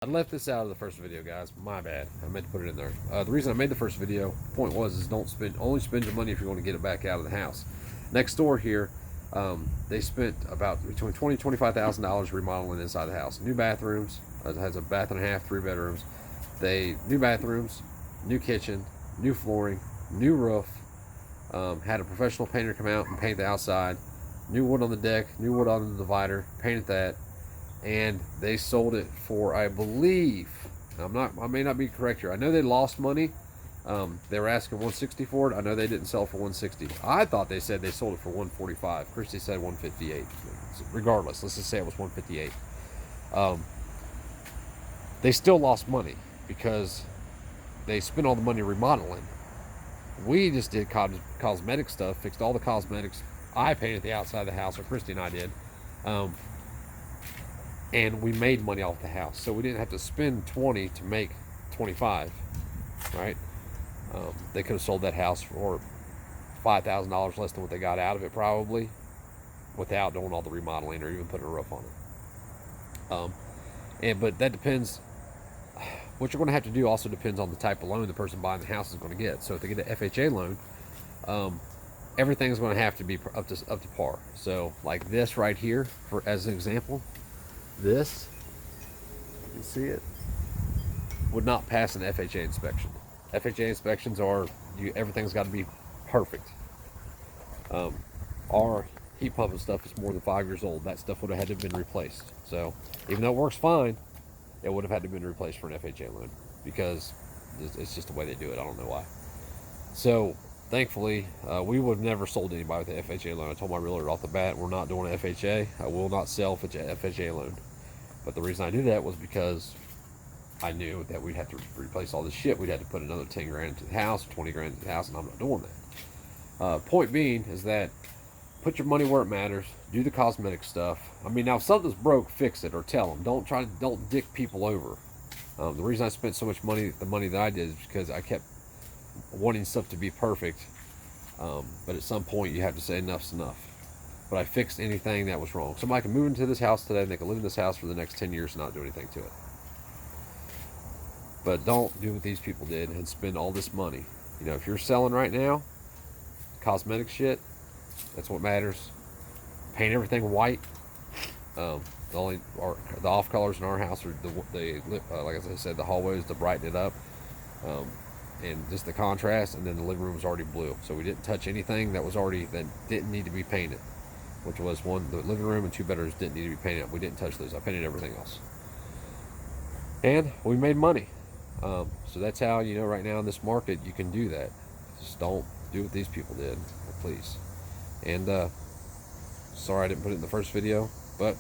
I left this out of the first video, guys. My bad. I meant to put it in there. The reason I made the first video, point was, is only spend your money if you're going to get it back out of the house. Next door here, they spent about between $20,000 and $25,000 remodeling inside the house. New bathrooms. It has a bath and a half, 3 bedrooms. New bathrooms, new kitchen, new flooring, new roof. Had a professional painter come out and paint the outside. New wood on the deck, new wood on the divider. Painted that. And they sold it for, I believe, I may not be correct here. I know they lost money. They were asking $160 for it. I know they didn't sell it for $160. I thought they said they sold it for $145. Christy said $158. Regardless, let's just say it was $158. They still lost money because they spent all the money remodeling. We just did cosmetic stuff, fixed all the cosmetics. I painted the outside of the house, or Christy and I did. And we made money off the house, so we didn't have to spend 20 to make 25, right? They could have sold that house for $5,000 less than what they got out of it, probably, without doing all the remodeling or even putting a roof on it. But that depends. What you're going to have to do also depends on the type of loan the person buying the house is going to get. So if they get an FHA loan, everything's going to have to be up to par. So like this right here, for as an example. This, you can see it, would not pass an FHA inspection. FHA inspections are, everything's got to be perfect. Our heat pump and stuff is more than 5 years old. That stuff would have had to have been replaced. So even though it works fine, it would have had to have been replaced for an FHA loan because it's just the way they do it. I don't know why. So thankfully, we would have never sold anybody with an FHA loan. I told my realtor off the bat, we're not doing an FHA. I will not sell for an FHA loan. But the reason I did that was because I knew that we'd have to replace all this shit. We'd have to put another 10 grand into the house, 20 grand into the house, and I'm not doing that. Point being is that put your money where it matters. Do the cosmetic stuff. I mean, now if something's broke, fix it or tell them. Don't dick people over. The reason I spent so much money, the money that I did, is because I kept wanting stuff to be perfect. But at some point, you have to say enough's enough. But I fixed anything that was wrong. Somebody can move into this house today and they can live in this house for the next 10 years and not do anything to it. But don't do what these people did and spend all this money. You know, if you're selling right now, cosmetic shit, that's what matters. Paint everything white. The off colors in our house are like I said, the hallways to brighten it up, and just the contrast. And then the living room was already blue, so we didn't touch anything that didn't need to be painted. Which was the living room and 2 bedrooms didn't need to be painted. We didn't touch those. I painted everything else. And we made money. So that's how, right now in this market, you can do that. Just don't do what these people did, please. And sorry I didn't put it in the first video, but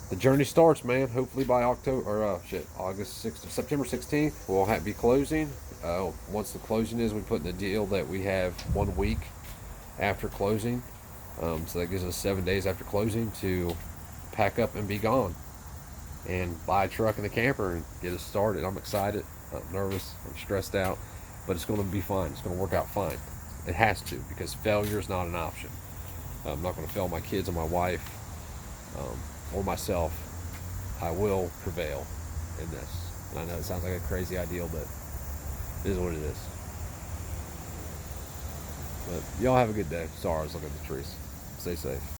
the journey starts, man. Hopefully by September 16th, we'll be closing. Once the closing is, we put in the deal that we have 1 week after closing. So that gives us 7 days after closing to pack up and be gone and buy a truck and a camper and get us started. I'm excited. I'm nervous. I'm stressed out, but it's going to be fine. It's going to work out fine. It has to, because failure is not an option. I'm not going to fail my kids or my wife or myself. I will prevail in this. And I know it sounds like a crazy ideal, but it is what it is. But y'all have a good day. Sorry, I was looking at the trees. Stay safe.